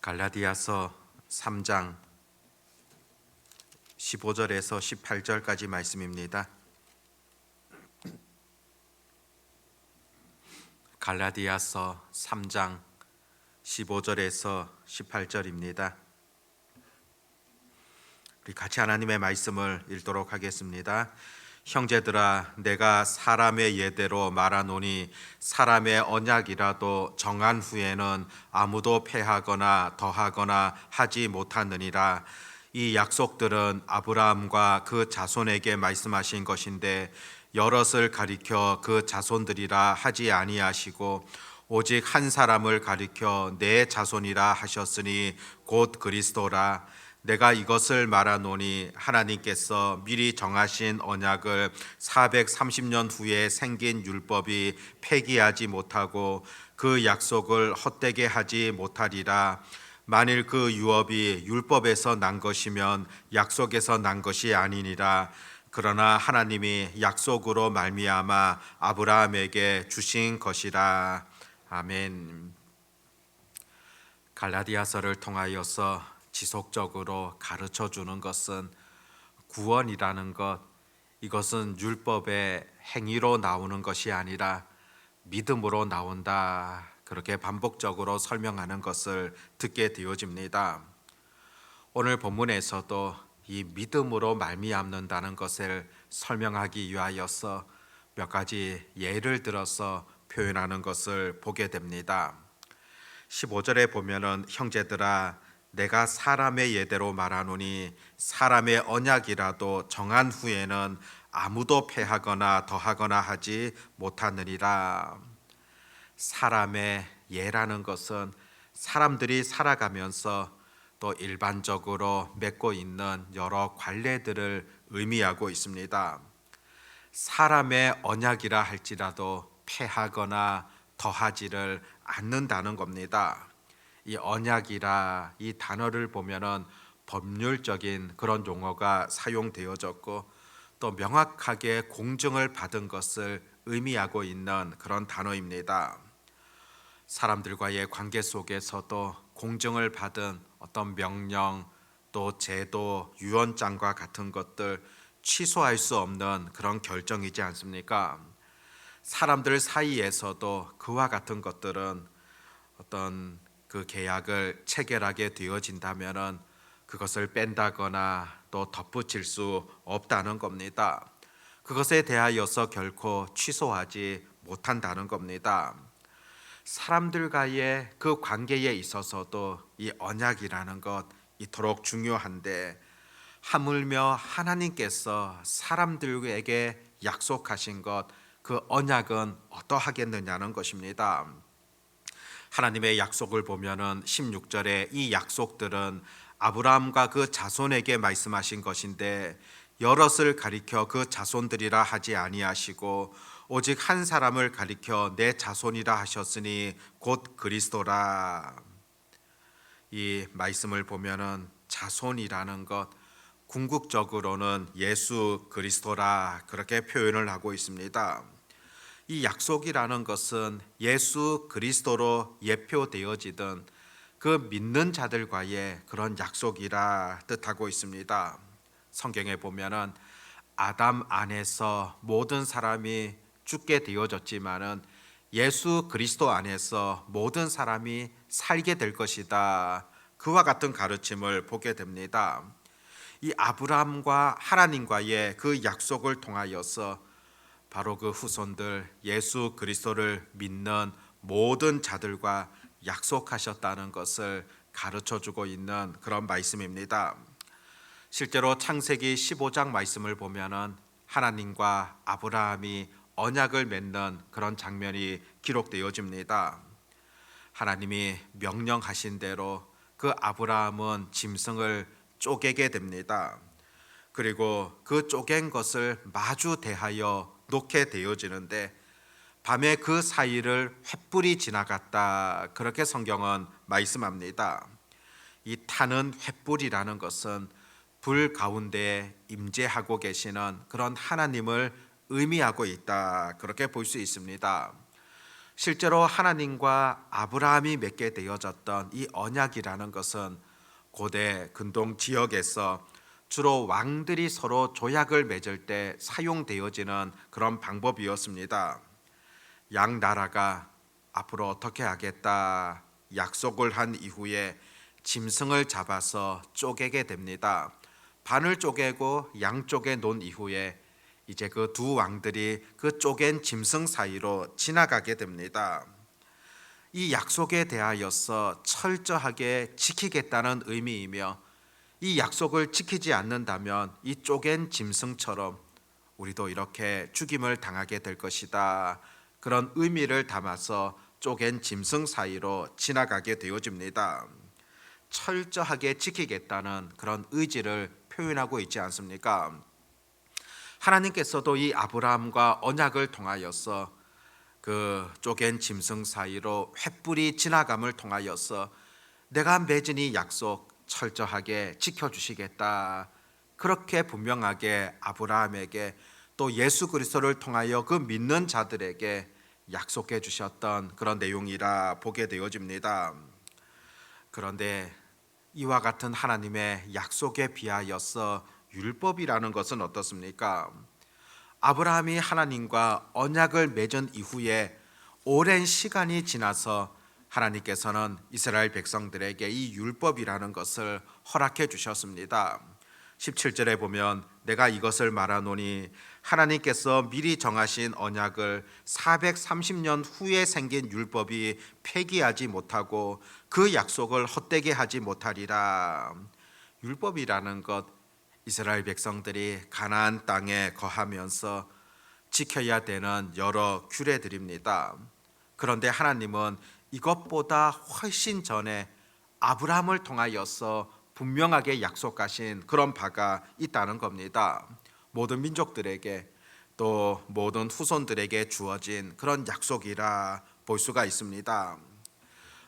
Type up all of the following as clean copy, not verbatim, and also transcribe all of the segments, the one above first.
갈라디아서 3장 15절에서 18절까지 말씀입니다. 갈라디아서 3장 15절에서 18절입니다. 우리 같이 하나님의 말씀을 읽도록 하겠습니다. 형제들아, 내가 사람의 예대로 말하노니 사람의 언약이라도 정한 후에는 아무도 폐하거나 더하거나 하지 못하느니라. 이 약속들은 아브라함과 그 자손에게 말씀하신 것인데 여럿을 가리켜 그 자손들이라 하지 아니하시고 오직 한 사람을 가리켜 내 자손이라 하셨으니 곧 그리스도라. 내가 이것을 말하노니 하나님께서 미리 정하신 언약을 430년 후에 생긴 율법이 폐기하지 못하고 그 약속을 헛되게 하지 못하리라. 만일 그 유업이 율법에서 난 것이면 약속에서 난 것이 아니니라. 그러나 하나님이 약속으로 말미암아 아브라함에게 주신 것이라. 아멘. 갈라디아서를 통하여서 지속적으로 가르쳐 주는 것은 구원이라는 것, 이것은 율법의 행위로 나오는 것이 아니라 믿음으로 나온다, 그렇게 반복적으로 설명하는 것을 듣게 되어집니다. 오늘 본문에서도 이 믿음으로 말미암는다는 것을 설명하기 위하여서 몇 가지 예를 들어서 표현하는 것을 보게 됩니다. 15절에 보면은 형제들아, 내가 사람의 예대로 말하노니 사람의 언약이라도 정한 후에는 아무도 폐하거나 더하거나 하지 못하느니라. 사람의 예라는 것은 사람들이 살아가면서 또 일반적으로 맺고 있는 여러 관례들을 의미하고 있습니다. 사람의 언약이라 할지라도 폐하거나 더하지를 않는다는 겁니다. 이 언약이라 이 단어를 보면은 법률적인 그런 용어가 사용되어졌고 또 명확하게 공증을 받은 것을 의미하고 있는 그런 단어입니다. 사람들과의 관계 속에서도 공증을 받은 어떤 명령, 또 제도, 유언장과 같은 것들 취소할 수 없는 그런 결정이지 않습니까? 사람들 사이에서도 그와 같은 것들은 어떤 그 계약을 체결하게 되어진다면은 그것을 뺀다거나 또 덧붙일 수 없다는 겁니다. 그것에 대하여서 결코 취소하지 못한다는 겁니다. 사람들과의 그 관계에 있어서도 이 언약이라는 것 이토록 중요한데 하물며 하나님께서 사람들에게 약속하신 것, 그 언약은 어떠하겠느냐는 것입니다. 하나님의 약속을 보면은 16절에 이 약속들은 아브라함과 그 자손에게 말씀하신 것인데 여럿을 가리켜 그 자손들이라 하지 아니하시고 오직 한 사람을 가리켜 내 자손이라 하셨으니 곧 그리스도라. 이 말씀을 보면은 자손이라는 것, 궁극적으로는 예수 그리스도라, 그렇게 표현을 하고 있습니다. 이 약속이라는 것은 예수 그리스도로 예표되어지던 그 믿는 자들과의 그런 약속이라 뜻하고 있습니다. 성경에 보면은 아담 안에서 모든 사람이 죽게 되어졌지만은 예수 그리스도 안에서 모든 사람이 살게 될 것이다, 그와 같은 가르침을 보게 됩니다. 이 아브라함과 하나님과의 그 약속을 통하여서 바로 그 후손들 예수 그리스도를 믿는 모든 자들과 약속하셨다는 것을 가르쳐 주고 있는 그런 말씀입니다. 실제로 창세기 15장 말씀을 보면은 하나님과 아브라함이 언약을 맺는 그런 장면이 기록되어집니다. 하나님이 명령하신 대로 그 아브라함은 짐승을 쪼개게 됩니다. 그리고 그 쪼갠 것을 마주 대하여 놓게 되어지는데 밤에 그 사이를 횃불이 지나갔다, 그렇게 성경은 말씀합니다. 이 타는 횃불이라는 것은 불 가운데 임재하고 계시는 그런 하나님을 의미하고 있다, 그렇게 볼 수 있습니다. 실제로 하나님과 아브라함이 맺게 되어졌던 이 언약이라는 것은 고대 근동 지역에서 주로 왕들이 서로 조약을 맺을 때 사용되어지는 그런 방법이었습니다. 양 나라가 앞으로 어떻게 하겠다 약속을 한 이후에 짐승을 잡아서 쪼개게 됩니다. 반을 쪼개고 양쪽에 놓은 이후에 이제 그 두 왕들이 그 쪼갠 짐승 사이로 지나가게 됩니다. 이 약속에 대하여서 철저하게 지키겠다는 의미이며, 이 약속을 지키지 않는다면 이 쪼갠 짐승처럼 우리도 이렇게 죽임을 당하게 될 것이다, 그런 의미를 담아서 쪼갠 짐승 사이로 지나가게 되어집니다. 철저하게 지키겠다는 그런 의지를 표현하고 있지 않습니까? 하나님께서도 이 아브라함과 언약을 통하여서 그 쪼갠 짐승 사이로 횃불이 지나감을 통하여서 내가 맺은 이 약속 철저하게 지켜주시겠다, 그렇게 분명하게 아브라함에게 또 예수 그리스도를 통하여 그 믿는 자들에게 약속해 주셨던 그런 내용이라 보게 되어집니다. 그런데 이와 같은 하나님의 약속에 비하여서 율법이라는 것은 어떻습니까? 아브라함이 하나님과 언약을 맺은 이후에 오랜 시간이 지나서 하나님께서는 이스라엘 백성들에게 이 율법이라는 것을 허락해 주셨습니다. 17절에 보면 내가 이것을 말하노니 하나님께서 미리 정하신 언약을 430년 후에 생긴 율법이 폐기하지 못하고 그 약속을 헛되게 하지 못하리라. 율법이라는 것, 이스라엘 백성들이 가나안 땅에 거하면서 지켜야 되는 여러 규례들입니다. 그런데 하나님은 이것보다 훨씬 전에 아브라함을 통하여서 분명하게 약속하신 그런 바가 있다는 겁니다. 모든 민족들에게 또 모든 후손들에게 주어진 그런 약속이라 볼 수가 있습니다.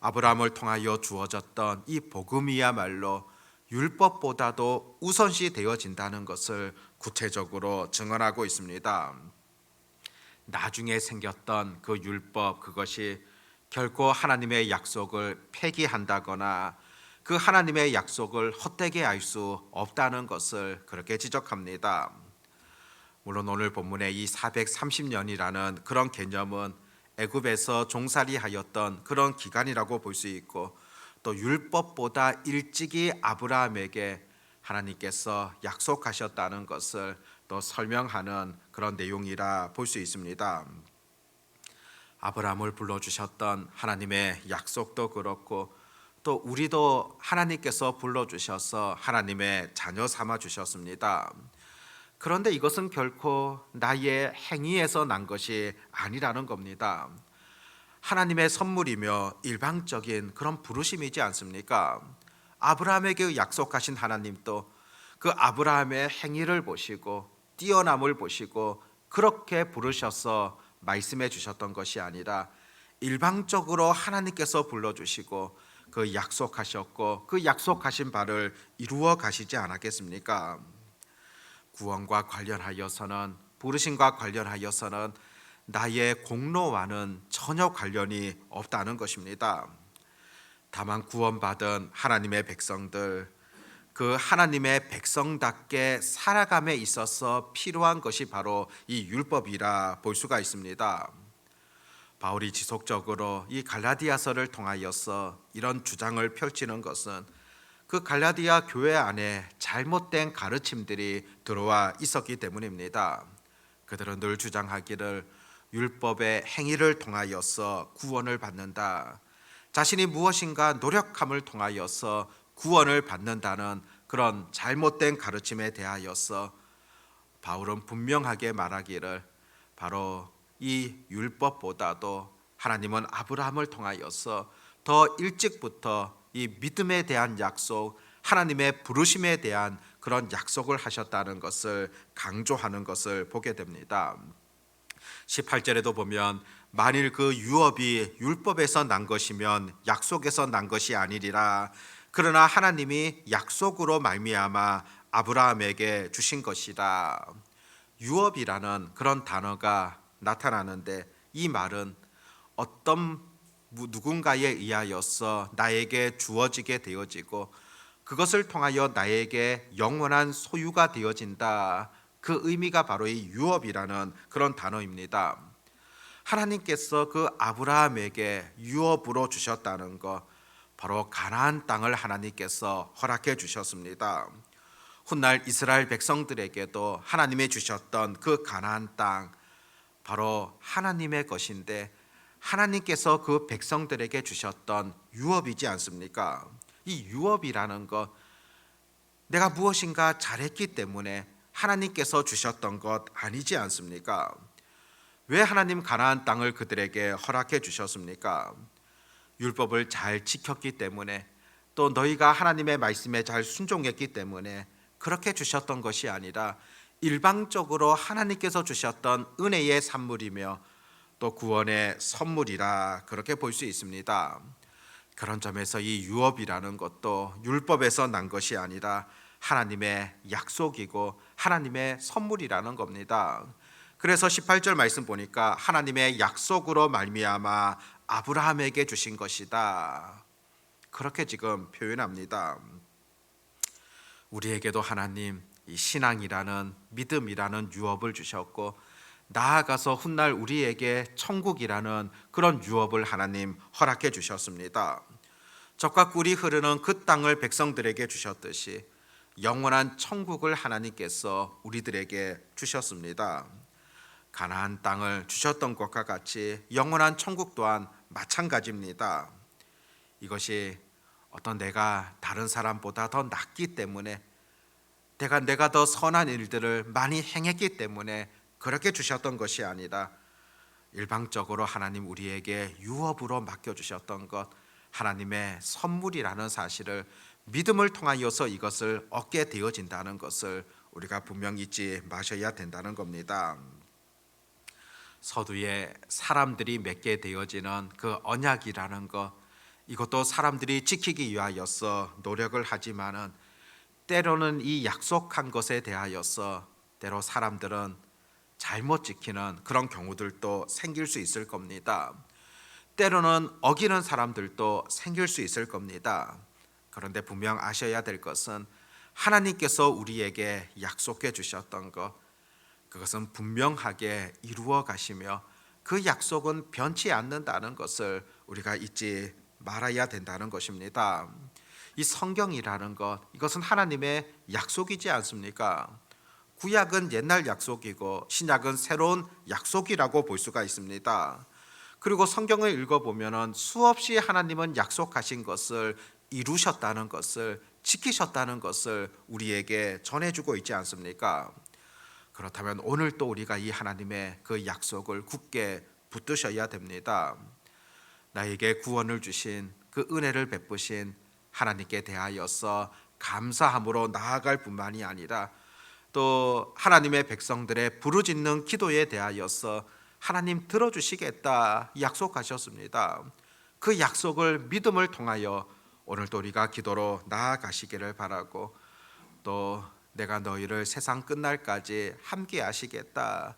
아브라함을 통하여 주어졌던 이 복음이야말로 율법보다도 우선시 되어진다는 것을 구체적으로 증언하고 있습니다. 나중에 생겼던 그 율법, 그것이 결코 하나님의 약속을 폐기한다거나 그 하나님의 약속을 헛되게 할 수 없다는 것을 그렇게 지적합니다. 물론 오늘 본문의 이 430년이라는 그런 개념은 애굽에서 종살이하였던 그런 기간이라고 볼 수 있고, 또 율법보다 일찍이 아브라함에게 하나님께서 약속하셨다는 것을 또 설명하는 그런 내용이라 볼 수 있습니다. 아브라함을 불러주셨던 하나님의 약속도 그렇고, 또 우리도 하나님께서 불러주셔서 하나님의 자녀 삼아 주셨습니다. 그런데 이것은 결코 나의 행위에서 난 것이 아니라는 겁니다. 하나님의 선물이며 일방적인 그런 부르심이지 않습니까? 아브라함에게 약속하신 하나님도 그 아브라함의 행위를 보시고 뛰어남을 보시고 그렇게 부르셔서 말씀해 주셨던 것이 아니라 일방적으로 하나님께서 불러주시고 그 약속하셨고 그 약속하신 바를 이루어 가시지 않았겠습니까? 구원과 관련하여서는, 부르심과 관련하여서는 나의 공로와는 전혀 관련이 없다는 것입니다. 다만 구원받은 하나님의 백성들, 그 하나님의 백성답게 살아감에 있어서 필요한 것이 바로 이 율법이라 볼 수가 있습니다. 바울이 지속적으로 이 갈라디아서를 통하여서 이런 주장을 펼치는 것은 그 갈라디아 교회 안에 잘못된 가르침들이 들어와 있었기 때문입니다. 그들은 늘 주장하기를 율법의 행위를 통하여서 구원을 받는다, 자신이 무엇인가 노력함을 통하여서 구원을 받는다는 그런 잘못된 가르침에 대하여서 바울은 분명하게 말하기를 바로 이 율법보다도 하나님은 아브라함을 통하여서 더 일찍부터 이 믿음에 대한 약속, 하나님의 부르심에 대한 그런 약속을 하셨다는 것을 강조하는 것을 보게 됩니다. 18절에도 보면 만일 그 유업이 율법에서 난 것이면 약속에서 난 것이 아니리라. 그러나 하나님이 약속으로 말미암아 아브라함에게 주신 것이다. 유업이라는 그런 단어가 나타나는데 이 말은 어떤 누군가에 의하여서 나에게 주어지게 되어지고 그것을 통하여 나에게 영원한 소유가 되어진다. 그 의미가 바로 이 유업이라는 그런 단어입니다. 하나님께서 그 아브라함에게 유업으로 주셨다는 것, 바로 가나안 땅을 하나님께서 허락해 주셨습니다. 훗날 이스라엘 백성들에게도 하나님이 주셨던 그 가나안 땅, 바로 하나님의 것인데 하나님께서 그 백성들에게 주셨던 유업이지 않습니까? 이 유업이라는 것, 내가 무엇인가 잘했기 때문에 하나님께서 주셨던 것 아니지 않습니까? 왜 하나님 가나안 땅을 그들에게 허락해 주셨습니까? 율법을 잘 지켰기 때문에, 또 너희가 하나님의 말씀에 잘 순종했기 때문에 그렇게 주셨던 것이 아니라 일방적으로 하나님께서 주셨던 은혜의 산물이며 또 구원의 선물이라 그렇게 볼 수 있습니다. 그런 점에서 이 유업이라는 것도 율법에서 난 것이 아니라 하나님의 약속이고 하나님의 선물이라는 겁니다. 그래서 18절 말씀 보니까 하나님의 약속으로 말미암아 아브라함에게 주신 것이다. 그렇게 지금 표현합니다. 우리에게도 하나님 이 신앙이라는 믿음이라는 유업을 주셨고 나아가서 훗날 우리에게 천국이라는 그런 유업을 하나님 허락해 주셨습니다. 젖과 꿀이 흐르는 그 땅을 백성들에게 주셨듯이 영원한 천국을 하나님께서 우리들에게 주셨습니다. 가나안 땅을 주셨던 것과 같이 영원한 천국 또한 마찬가지입니다. 이것이 어떤 내가 다른 사람보다 더 낫기 때문에 내가 더 선한 일들을 많이 행했기 때문에 그렇게 주셨던 것이 아니라 일방적으로 하나님 우리에게 유업으로 맡겨주셨던 것, 하나님의 선물이라는 사실을 믿음을 통하여서 이것을 얻게 되어진다는 것을 우리가 분명히 잊지 마셔야 된다는 겁니다. 서두에 사람들이 맺게 되어지는 그 언약이라는 것, 이것도 사람들이 지키기 위하여서 노력을 하지만은 때로는 이 약속한 것에 대하여서 때로 사람들은 잘못 지키는 그런 경우들도 생길 수 있을 겁니다. 때로는 어기는 사람들도 생길 수 있을 겁니다. 그런데 분명 아셔야 될 것은 하나님께서 우리에게 약속해 주셨던 것, 그것은 분명하게 이루어 가시며 그 약속은 변치 않는다는 것을 우리가 잊지 말아야 된다는 것입니다. 이 성경이라는 것, 이것은 하나님의 약속이지 않습니까? 구약은 옛날 약속이고 신약은 새로운 약속이라고 볼 수가 있습니다. 그리고 성경을 읽어보면 수없이 하나님은 약속하신 것을 이루셨다는 것을, 지키셨다는 것을 우리에게 전해주고 있지 않습니까? 그렇다면 오늘 또 우리가 이 하나님의 그 약속을 굳게 붙드셔야 됩니다. 나에게 구원을 주신 그 은혜를 베푸신 하나님께 대하여서 감사함으로 나아갈 뿐만이 아니라 또 하나님의 백성들의 부르짖는 기도에 대하여서 하나님 들어주시겠다 약속하셨습니다. 그 약속을 믿음을 통하여 오늘도 우리가 기도로 나아가시기를 바라고, 또 내가 너희를 세상 끝날까지 함께 하시겠다,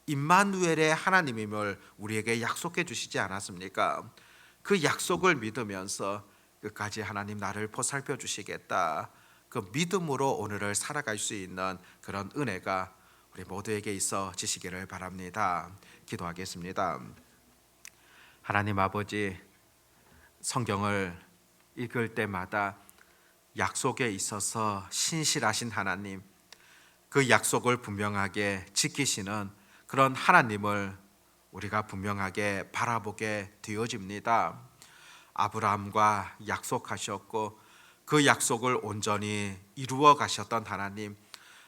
임마누엘의 하나님임을 우리에게 약속해 주시지 않았습니까? 그 약속을 믿으면서 끝까지 하나님 나를 보살펴 주시겠다, 그 믿음으로 오늘을 살아갈 수 있는 그런 은혜가 우리 모두에게 있어지시기를 바랍니다. 기도하겠습니다. 하나님 아버지, 성경을 읽을 때마다 약속에 있어서 신실하신 하나님, 그 약속을 분명하게 지키시는 그런 하나님을 우리가 분명하게 바라보게 되어집니다. 아브라함과 약속하셨고 그 약속을 온전히 이루어 가셨던 하나님,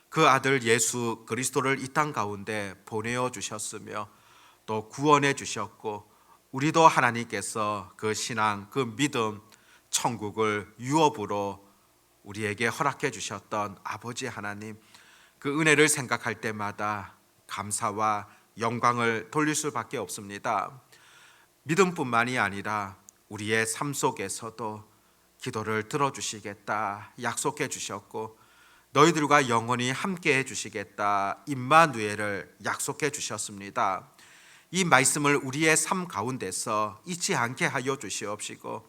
그 아들 예수 그리스도를 이 땅 가운데 보내어 주셨으며 또 구원해 주셨고, 우리도 하나님께서 그 신앙, 그 믿음, 천국을 유업으로 우리에게 허락해 주셨던 아버지 하나님, 그 은혜를 생각할 때마다 감사와 영광을 돌릴 수밖에 없습니다. 믿음뿐만이 아니라 우리의 삶 속에서도 기도를 들어주시겠다 약속해 주셨고, 너희들과 영원히 함께 해주시겠다 임마누엘을 약속해 주셨습니다. 이 말씀을 우리의 삶 가운데서 잊지 않게 하여 주시옵시고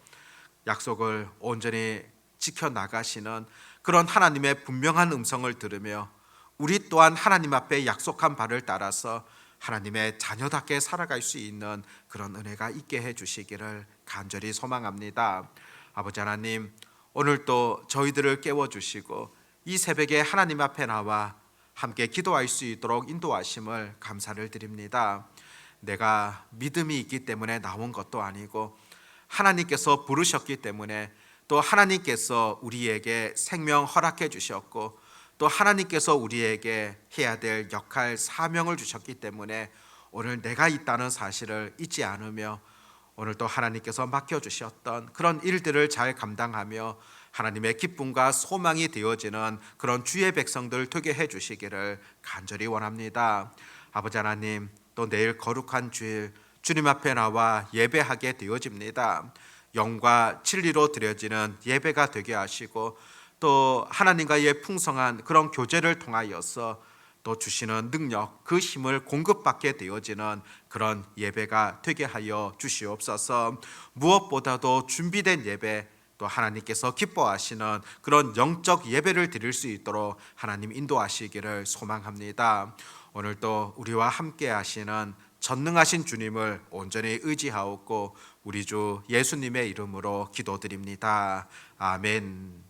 약속을 온전히 지켜나가시는 그런 하나님의 분명한 음성을 들으며 우리 또한 하나님 앞에 약속한 바를 따라서 하나님의 자녀답게 살아갈 수 있는 그런 은혜가 있게 해주시기를 간절히 소망합니다. 아버지 하나님, 오늘도 저희들을 깨워주시고 이 새벽에 하나님 앞에 나와 함께 기도할 수 있도록 인도하심을 감사를 드립니다. 내가 믿음이 있기 때문에 나온 것도 아니고 하나님께서 부르셨기 때문에 또 하나님께서 우리에게 생명 허락해 주셨고 또 하나님께서 우리에게 해야 될 역할 사명을 주셨기 때문에 오늘 내가 있다는 사실을 잊지 않으며 오늘 또 하나님께서 맡겨주셨던 그런 일들을 잘 감당하며 하나님의 기쁨과 소망이 되어지는 그런 주의 백성들 되게 해주시기를 간절히 원합니다. 아버지 하나님, 또 내일 거룩한 주일 주님 앞에 나와 예배하게 되어집니다. 영과 진리로 드려지는 예배가 되게 하시고 또 하나님과의 풍성한 그런 교제를 통하여서 또 주시는 능력, 그 힘을 공급받게 되어지는 그런 예배가 되게 하여 주시옵소서. 무엇보다도 준비된 예배, 또 하나님께서 기뻐하시는 그런 영적 예배를 드릴 수 있도록 하나님 인도하시기를 소망합니다. 오늘도 우리와 함께 하시는 전능하신 주님을 온전히 의지하옵고 우리 주 예수님의 이름으로 기도드립니다. 아멘.